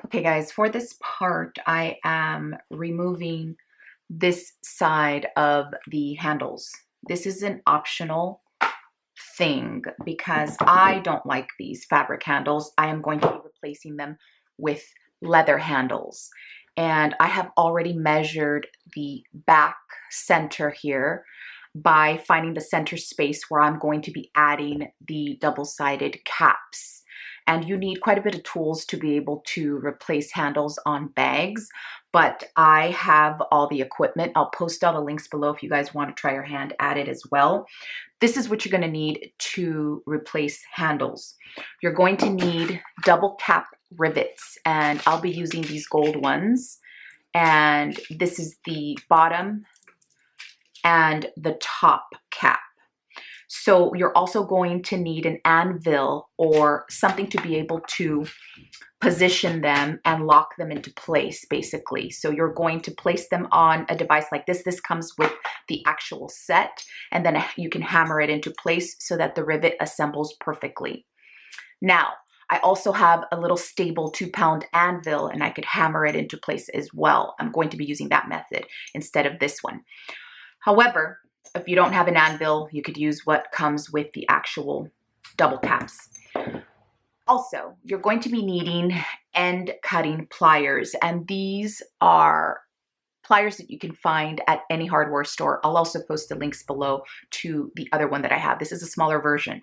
Okay guys, for this part, I am removing this side of the handles. This is an optional thing because I don't like these fabric handles. I am going to be replacing them with leather handles. And I have already measured the back center here by finding the center space where I'm going to be adding the double-sided caps. And you need quite a bit of tools to be able to replace handles on bags, but I have all the equipment. I'll post all the links below if you guys want to try your hand at it as well. This is what you're going to need to replace handles. You're going to need double cap rivets, and I'll be using these gold ones. And this is the bottom and the top cap. So you're also going to need an anvil or something to be able to position them and lock them into place, basically. So you're going to place them on a device like this. This comes with the actual set, and then you can hammer it into place so that the rivet assembles perfectly. Now, I also have a little stable 2-pound anvil, and I could hammer it into place as well. I'm going to be using that method instead of this one. However, if you don't have an anvil, you could use what comes with the actual double caps. Also, you're going to be needing end cutting pliers, and these are pliers that you can find at any hardware store. I'll also post the links below to the other one that I have. This is a smaller version.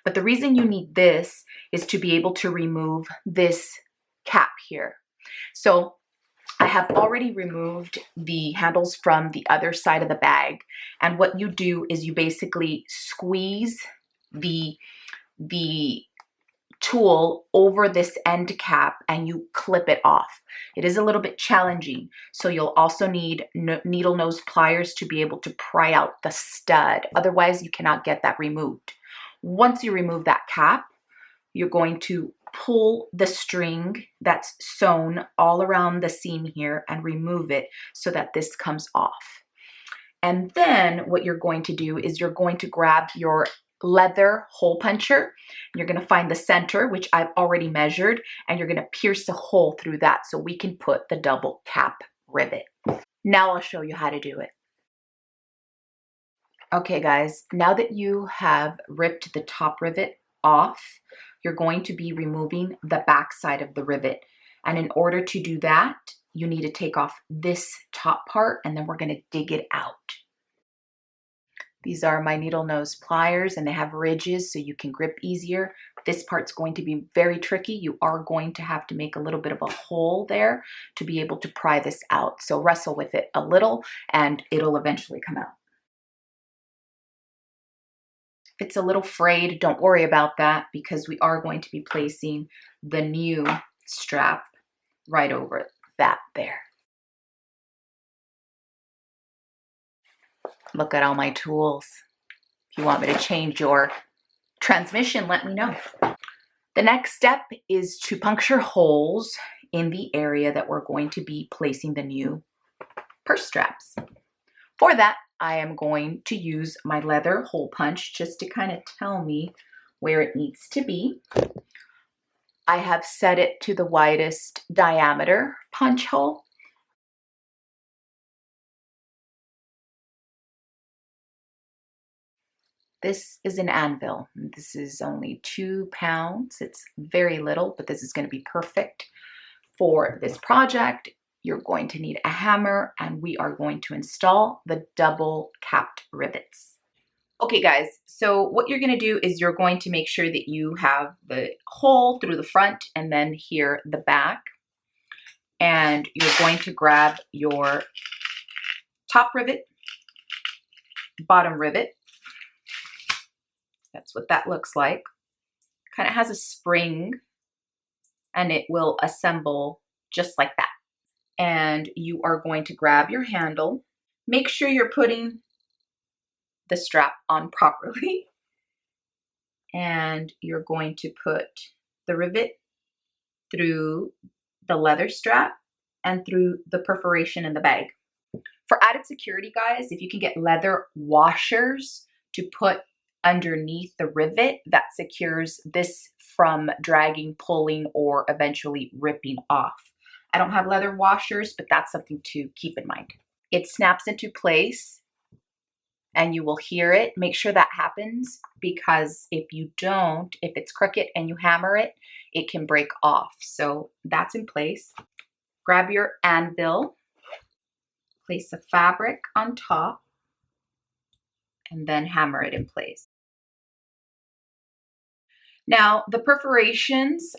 But the reason you need this is to be able to remove this cap here. So I have already removed the handles from the other side of the bag. And what you do is you basically squeeze the tool over this end cap and you clip it off. It is a little bit challenging. So you'll also need needle nose pliers to be able to pry out the stud. Otherwise, you cannot get that removed. Once you remove that cap, you're going to pull the string that's sewn all around the seam here and remove it so that this comes off. And then what you're going to do is you're going to grab your leather hole puncher. You're going to find the center, which I've already measured, and you're going to pierce a hole through that so we can put the double cap rivet. Now I'll show you how to do it. Okay guys, now that you have ripped the top rivet off, you're going to be removing the back side of the rivet. And in order to do that, you need to take off this top part, and then we're going to dig it out. These are my needle nose pliers, and they have ridges so you can grip easier. This part's going to be very tricky. You are going to have to make a little bit of a hole there to be able to pry this out. So wrestle with it a little and it'll eventually come out. If it's a little frayed, don't worry about that because we are going to be placing the new strap right over that there. Look at all my tools. If you want me to change your transmission, let me know. The next step is to puncture holes in the area that we're going to be placing the new purse straps. For that, I am going to use my leather hole punch just to kind of tell me where it needs to be. I have set it to the widest diameter punch hole. This is an anvil. This is only 2 pounds. It's very little, but this is going to be perfect for this project. You're going to need a hammer, and we are going to install the double capped rivets. Okay guys, so what you're going to do is you're going to make sure that you have the hole through the front and then here the back. And you're going to grab your top rivet, bottom rivet. That's what that looks like. Kind of has a spring and it will assemble just like that. And you are going to grab your handle. Make sure you're putting the strap on properly. And you're going to put the rivet through the leather strap and through the perforation in the bag. For added security, guys, if you can get leather washers to put underneath the rivet, that secures this from dragging, pulling, or eventually ripping off. I don't have leather washers, but that's something to keep in mind. It snaps into place and you will hear it. Make sure that happens, because if you don't, if it's crooked and you hammer it, it can break off. So that's in place. Grab your anvil, place the fabric on top, and then hammer it in place. Now, the perforations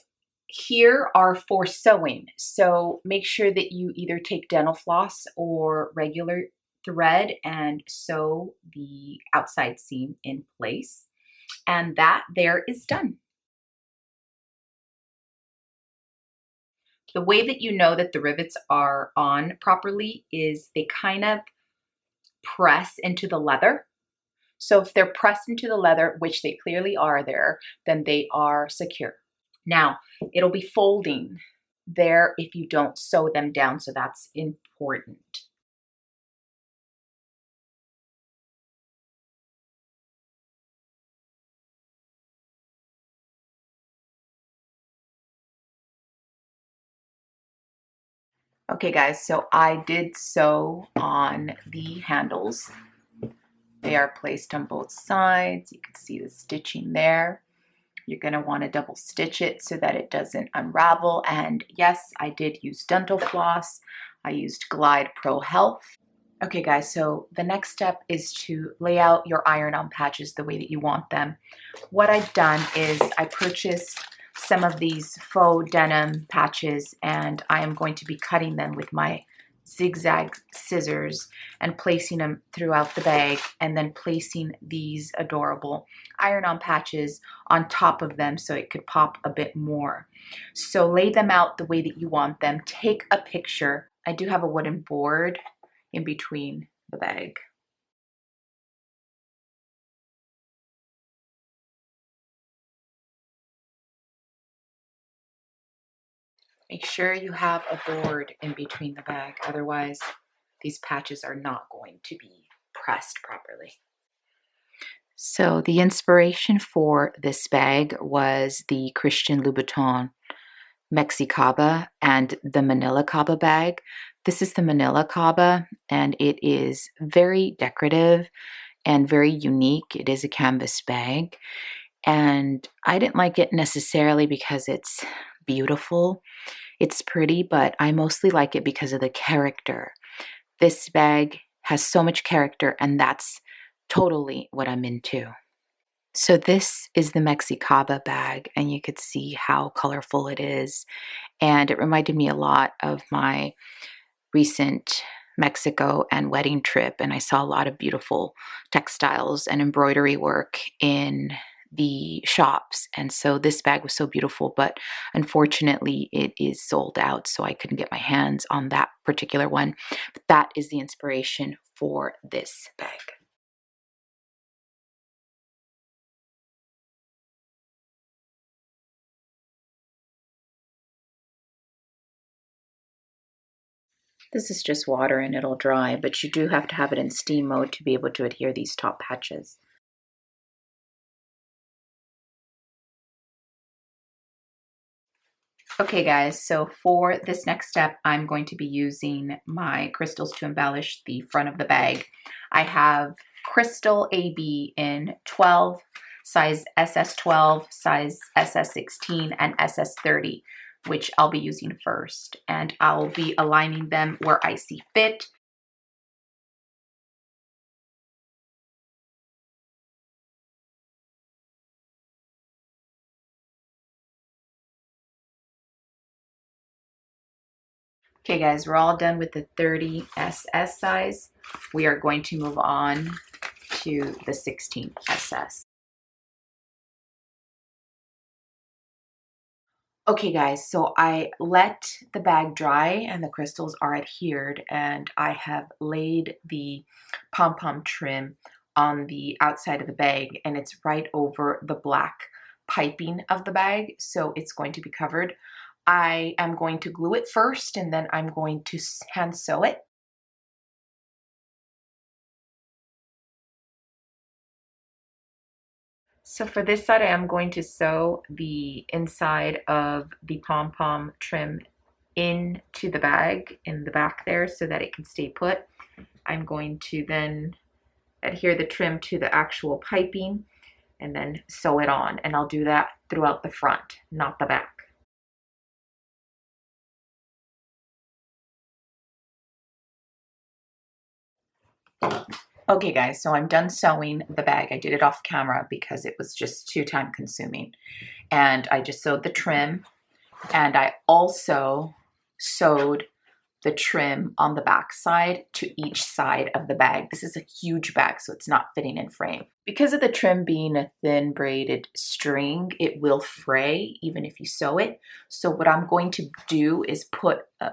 here are for sewing, so make sure that you either take dental floss or regular thread and sew the outside seam in place. And that there is done. The way that you know that the rivets are on properly is they kind of press into the leather. So if they're pressed into the leather, which they clearly are there, then they are secure. Now, it'll be folding there if you don't sew them down, so that's important. Okay guys, so I did sew on the handles. They are placed on both sides. You can see the stitching there. You're going to want to double stitch it so that it doesn't unravel. And yes, I did use dental floss. I used Glide Pro Health. Okay guys, so the next step is to lay out your iron-on patches the way that you want them. What I've done is I purchased some of these faux denim patches, and I am going to be cutting them with my zigzag scissors and placing them throughout the bag, and then placing these adorable iron-on patches on top of them so it could pop a bit more. So lay them out the way that you want them. Take a picture. I do have a wooden board in between the bag. Make sure you have a board in between the bag, otherwise these patches are not going to be pressed properly. So the inspiration for this bag was the Christian Louboutin Mexicaba and the Manilacaba bag. This is the Manilacaba, and it is very decorative and very unique. It is a canvas bag, and I didn't like it necessarily because it's beautiful. It's pretty, but I mostly like it because of the character. This bag has so much character, and that's totally what I'm into. So this is the Mexicaba bag, and you could see how colorful it is. And it reminded me a lot of my recent Mexico and wedding trip, and I saw a lot of beautiful textiles and embroidery work in the shops. And so this bag was so beautiful, but unfortunately it is sold out, so I couldn't get my hands on that particular one. But that is the inspiration for this bag. This is just water and it'll dry, but you do have to have it in steam mode to be able to adhere these top patches. Okay guys, so for this next step, I'm going to be using my crystals to embellish the front of the bag. I have crystal AB in 12, size SS12, size SS16, and SS30, which I'll be using first. And I'll be aligning them where I see fit. Okay guys, we're all done with the 30 SS size. We are going to move on to the 16 SS. Okay guys, so I let the bag dry and the crystals are adhered, and I have laid the Pom Pom Trim on the outside of the bag, and it's right over the black piping of the bag, so it's going to be covered. I am going to glue it first, and then I'm going to hand sew it. So for this side, I am going to sew the inside of the Pom Pom Trim into the bag in the back there so that it can stay put. I'm going to then adhere the trim to the actual piping and then sew it on. And I'll do that throughout the front, not the back. Okay guys, so I'm done sewing the bag. I did it off camera because it was just too time consuming. And I just sewed the trim, and I also sewed the trim on the back side to each side of the bag. This is a huge bag, so it's not fitting in frame. Because of the trim being a thin braided string, it will fray even if you sew it. So what I'm going to do is put a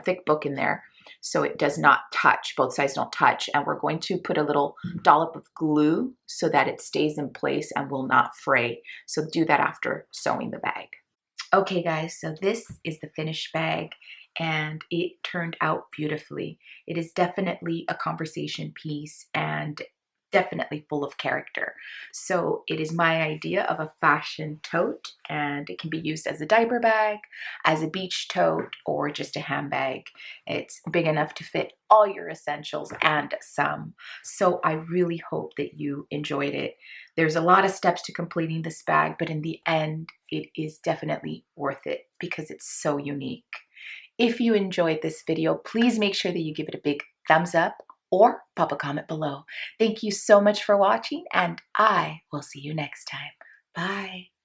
thick book in there so it does not touch, both sides don't touch. And we're going to put a little dollop of glue so that it stays in place and will not fray. So do that after sewing the bag. Okay guys, so this is the finished bag and it turned out beautifully. It is definitely a conversation piece and definitely full of character. So it is my idea of a fashion tote, and it can be used as a diaper bag, as a beach tote, or just a handbag. It's big enough to fit all your essentials and some. So I really hope that you enjoyed it. There's a lot of steps to completing this bag, but in the end, it is definitely worth it because it's so unique. If you enjoyed this video, please make sure that you give it a big thumbs up or pop a comment below. Thank you so much for watching, and I will see you next time. Bye.